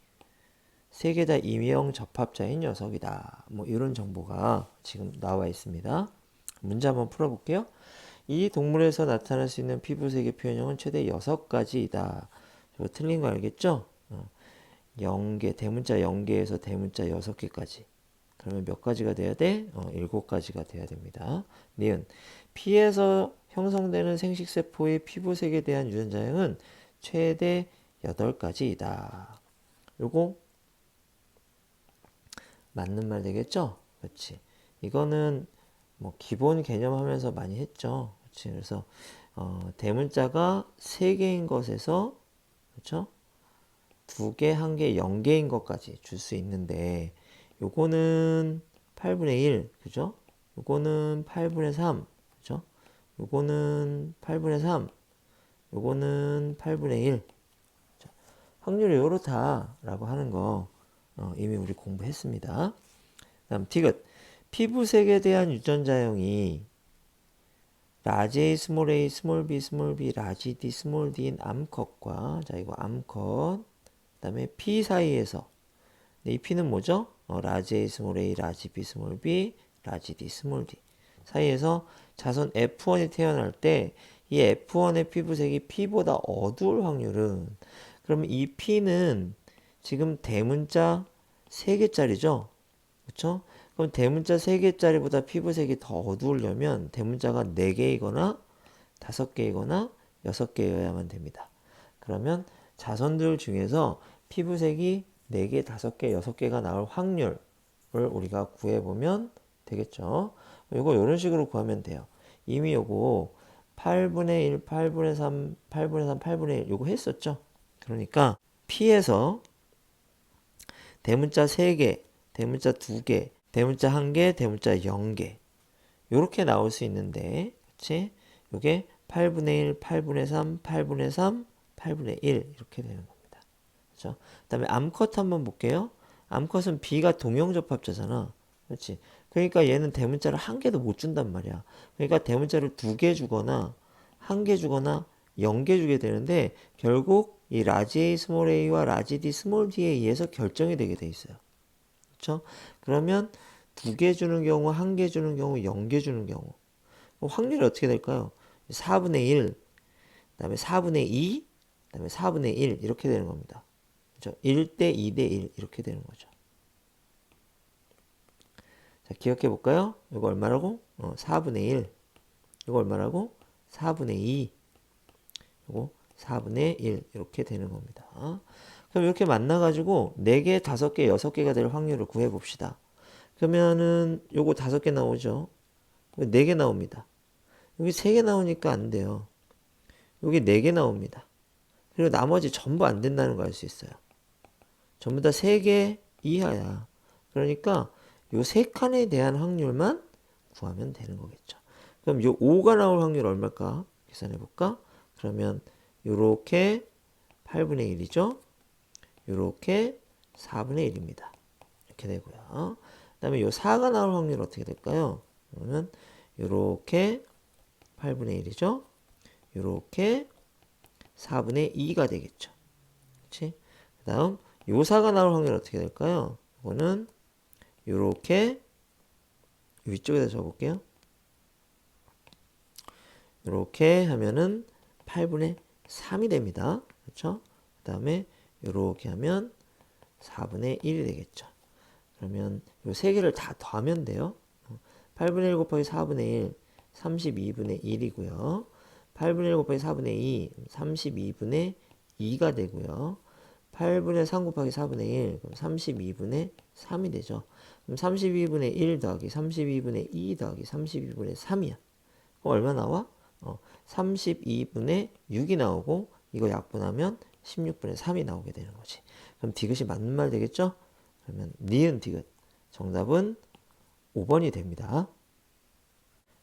세 개 다 이명 접합자인 녀석이다. 뭐 이런 정보가 지금 나와 있습니다. 문제 한번 풀어볼게요. 이 동물에서 나타날 수 있는 피부색의 표현형은 최대 6가지이다. 이거 틀린 거 알겠죠? 0개, 대문자 0개에서 대문자 6개까지. 그러면 몇 가지가 돼야 돼? 7가지가 돼야 됩니다. 니은 피에서 형성되는 생식세포의 피부색에 대한 유전자형은 최대 8가지이다. 요거 맞는 말 되겠죠? 그렇지. 이거는 뭐 기본 개념 하면서 많이 했죠. 그렇지. 그래서 대문자가 3개인 것에서 그렇죠? 2개, 1개, 0개인 것까지 줄 수 있는데 요거는 8분의 1, 그죠? 요거는 8분의 3, 그죠? 요거는 8분의 3, 요거는 8분의 1. 확률이 요렇다라고 하는 거 이미 우리 공부했습니다. 다음 디귿. 피부색에 대한 유전자형이 라지 A, 스몰 a, 스몰 b, 스몰 b, 라지 D, 스몰 d인 암컷과 자 이거 암컷 그다음에 P 사이에서 이 P는 뭐죠? 라지 A, 스몰 a, 라지 B, 스몰 b, 라지 D, 스몰 d 사이에서 자손 F1이 태어날 때 이 F1의 피부색이 P보다 어두울 확률은 그러면 이 P는 지금 대문자 3개짜리죠? 그렇죠? 그럼 대문자 3개짜리보다 피부색이 더 어두우려면 대문자가 4개이거나 5개이거나 6개여야만 됩니다. 그러면 자손들 중에서 피부색이 4개, 5개, 6개가 나올 확률을 우리가 구해보면 되겠죠. 이거 이런 식으로 구하면 돼요. 이미 요거 8분의 1, 8분의 3, 8분의 3, 8분의 1 요거 했었죠. 그러니까 P에서 대문자 3개, 대문자 2개, 대문자 1개, 대문자 0개 요렇게 나올 수 있는데 그치? 요게 8분의 1, 8분의 3, 8분의 3, 8분의 1 이렇게 되는 겁니다. 그렇죠? 그 다음에 암컷 한번 볼게요. 암컷은 B가 동형접합자잖아. 그렇지? 그러니까 얘는 대문자를 1개도 못 준단 말이야. 그러니까 대문자를 2개 주거나 1개 주거나 0개 주게 되는데 결국 이 라지 A 스몰 a와 라지 D 스몰 d에 의해서 결정이 되게 돼 있어요. 그렇죠? 그러면 2개 주는 경우, 1개 주는 경우, 0개 주는 경우 확률이 어떻게 될까요? 4분의 1, 그다음에 4분의 2, 그다음에 4분의 1 이렇게 되는 겁니다. 그렇죠? 1대 2대 1 이렇게 되는 거죠. 자, 기억해 볼까요? 이거 얼마라고? 4분의 1. 이거 얼마라고? 4분의 2. 이거 4분의 1 이렇게 되는 겁니다. 그럼 이렇게 만나가지고 4개, 5개, 6개가 될 확률을 구해봅시다. 그러면은 요거 5개 나오죠. 4개 나옵니다. 여기 3개 나오니까 안 돼요. 여기 4개 나옵니다. 그리고 나머지 전부 안 된다는 걸 알 수 있어요. 전부 다 3개 이하야. 그러니까 요 3칸에 대한 확률만 구하면 되는 거겠죠. 그럼 요 5가 나올 확률 얼마일까? 계산해 볼까? 그러면 요렇게 8분의 1이죠. 요렇게 4분의 1입니다. 이렇게 되고요. 그 다음에 요 4가 나올 확률 어떻게 될까요? 그러면 요렇게 8분의 1이죠. 요렇게 4분의 2가 되겠죠. 그치? 그 다음 요 4가 나올 확률 어떻게 될까요? 이거는 요렇게 위쪽에다 적어볼게요. 요렇게 하면은 8분의 3이 됩니다. 그렇죠? 그 다음에 요렇게 하면 4분의 1이 되겠죠. 그러면 요 세 개를 다 더하면 돼요. 8분의 1 곱하기 4분의 1, 32분의 1이고요. 8분의 1 곱하기 4분의 2, 32분의 2가 되고요. 8분의 3 곱하기 4분의 1, 그럼 32분의 3이 되죠. 그럼 32분의 1 더하기 32분의 2 더하기 32분의 3이야. 그럼 얼마 나와? 32분의 6이 나오고 이거 약분하면 16분의 3이 나오게 되는 거지. 그럼 디귿이 맞는 말 되겠죠? 그러면 니은 디귿. 정답은 5번이 됩니다.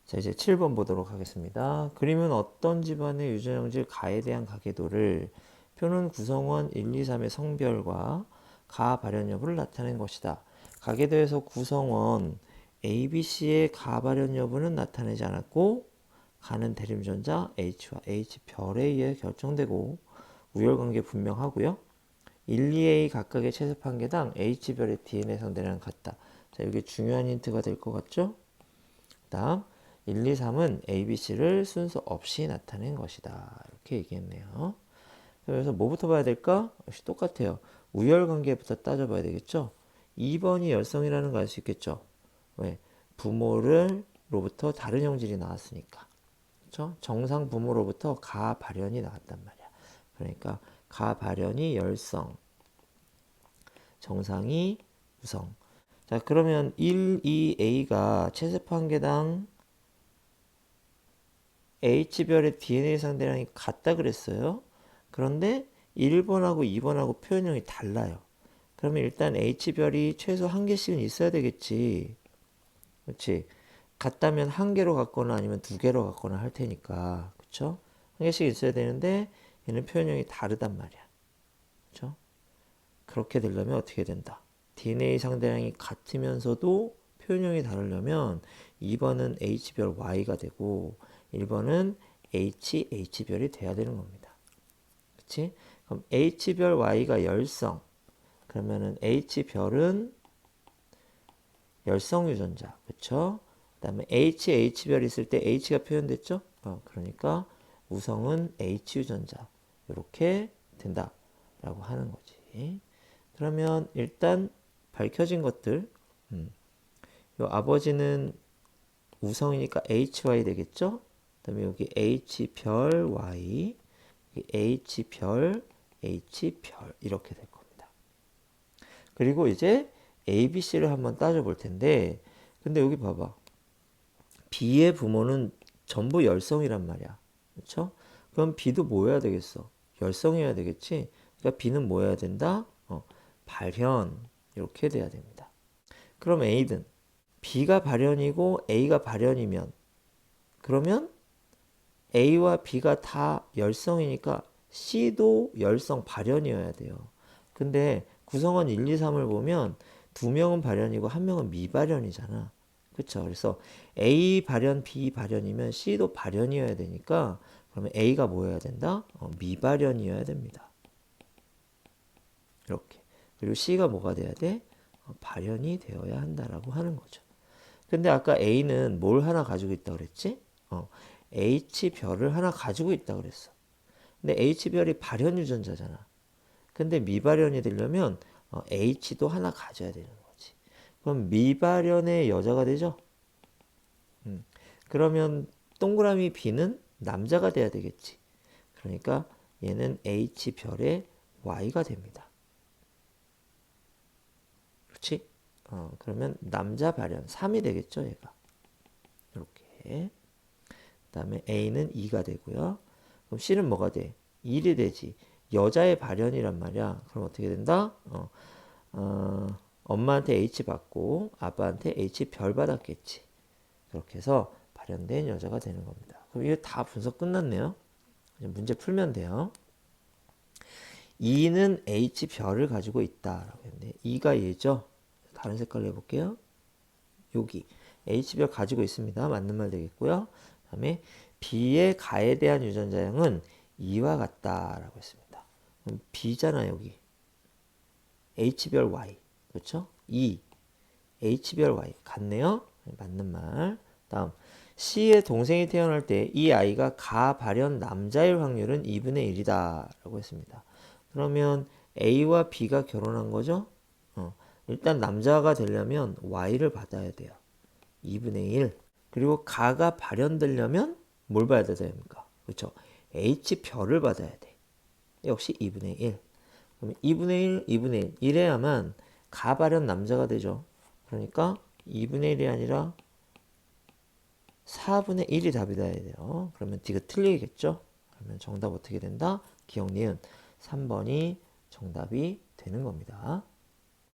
자, 이제 7번 보도록 하겠습니다. 그림은 어떤 집안의 유전형질 가에 대한 가계도를 표는 구성원 1, 2, 3의 성별과 가 발현 여부를 나타낸 것이다. 가계도에서 구성원 A, B, C의 가 발현 여부는 나타내지 않았고 가는 대립전자 H와 H별에 의해 결정되고 우열관계 분명하고요. 1, 2A 각각의 채습 한 개당 H별의 DNA 상대랑 같다. 자, 이게 중요한 힌트가 될 것 같죠? 다음 1, 2, 3은 A, B, C를 순서 없이 나타낸 것이다. 이렇게 얘기했네요. 그래서 뭐부터 봐야 될까? 역시 똑같아요. 우열관계부터 따져봐야 되겠죠? 2번이 열성이라는 거 알 수 있겠죠? 왜? 부모로부터 다른 형질이 나왔으니까. 그렇죠? 정상 부모로부터 가 발현이 나왔단 말이야. 그러니까 가 발현이 열성, 정상이 우성. 자, 그러면 1, 2A가 채습 한 개당 H별의 DNA 상대량이 같다 그랬어요. 그런데 1번하고 2번하고 표현형이 달라요. 그러면 일단 H별이 최소 한 개씩은 있어야 되겠지. 그렇지? 같다면 한 개로 갖거나 아니면 두 개로 갖거나 할 테니까. 그렇죠? 한 개씩 있어야 되는데 얘는 표현형이 다르단 말이야. 그렇죠? 그렇게 되려면 어떻게 된다? DNA 상대량이 같으면서도 표현형이 다르려면 2번은 H별 Y가 되고 1번은 H별이 돼야 되는 겁니다. 그치? 그럼 H별 Y가 열성. 그러면은 H별은 열성 유전자. 그쵸? 그 다음에 H별 있을 때 H가 표현됐죠? 그러니까 우성은 H 유전자. 이렇게 된다. 라고 하는 거지. 그러면 일단 밝혀진 것들. 요 아버지는 우성이니까 HY 되겠죠? 그 다음에 여기 H별 Y, H별, H별 이렇게 될 겁니다. 그리고 이제 ABC를 한번 따져볼 텐데 근데 여기 봐봐. B의 부모는 전부 열성이란 말이야. 그렇죠? 그럼 B도 뭐 해야 되겠어? 열성이어야 되겠지? 그러니까 B는 뭐 해야 된다? 발현 이렇게 돼야 됩니다. 그럼 A는 B가 발현이고 A가 발현이면 그러면 A와 B가 다 열성이니까 C도 열성 발현이어야 돼요. 근데 구성원 1, 2, 3을 보면 두 명은 발현이고 한 명은 미발현이잖아. 그쵸? 그래서 A 발현, B 발현이면 C도 발현이어야 되니까 그러면 A가 뭐여야 된다? 미발현이어야 됩니다. 이렇게. 그리고 C가 뭐가 돼야 돼? 발현이 되어야 한다라고 하는 거죠. 근데 아까 A는 뭘 하나 가지고 있다고 그랬지? H별을 하나 가지고 있다고 그랬어. 근데 H별이 발현 유전자잖아. 근데 미발현이 되려면 H도 하나 가져야 되는 거지. 그럼 미발현의 여자가 되죠? 그러면 동그라미 B는 남자가 돼야 되겠지. 그러니까 얘는 H별의 Y가 됩니다. 그렇지? 그러면 남자 발현 3이 되겠죠, 얘가. 이렇게. 그 다음에 A는 2가 되고요. 그럼 C는 뭐가 돼? 1이 되지. 여자의 발현이란 말이야. 그럼 어떻게 된다? 엄마한테 H 받고 아빠한테 H 별 받았겠지. 그렇게 해서 발현된 여자가 되는 겁니다. 그럼 이거 다 분석 끝났네요. 이제 문제 풀면 돼요. 2는 H 별을 가지고 있다라고 했는데 2가 얘죠. 다른 색깔로 해볼게요. 여기 H별 가지고 있습니다. 맞는 말 되겠고요. 그 다음에 B의 가에 대한 유전자형은 이와 같다라고 했습니다. B잖아 여기. H별 Y. 그렇죠? 2. H별 Y 같네요. 맞는 말. 다음 C의 동생이 태어날 때 이 아이가 가발현 남자일 확률은 2분의 1이다 라고 했습니다. 그러면 A와 B가 결혼한 거죠? 일단 남자가 되려면 Y를 받아야 돼요. 2분의 1. 그리고 가가 발현되려면 뭘 받아야 됩니까? 그렇죠? H별을 받아야 돼. 역시 2분의 1. 그러면 2분의 1, 2분의 1. 이래야만 가발현 남자가 되죠. 그러니까 2분의 1이 아니라 4분의 1이 답이 돼야 돼요. 그러면 D가 틀리겠죠? 그러면 정답 어떻게 된다? 기억 니은 3번이 정답이 되는 겁니다.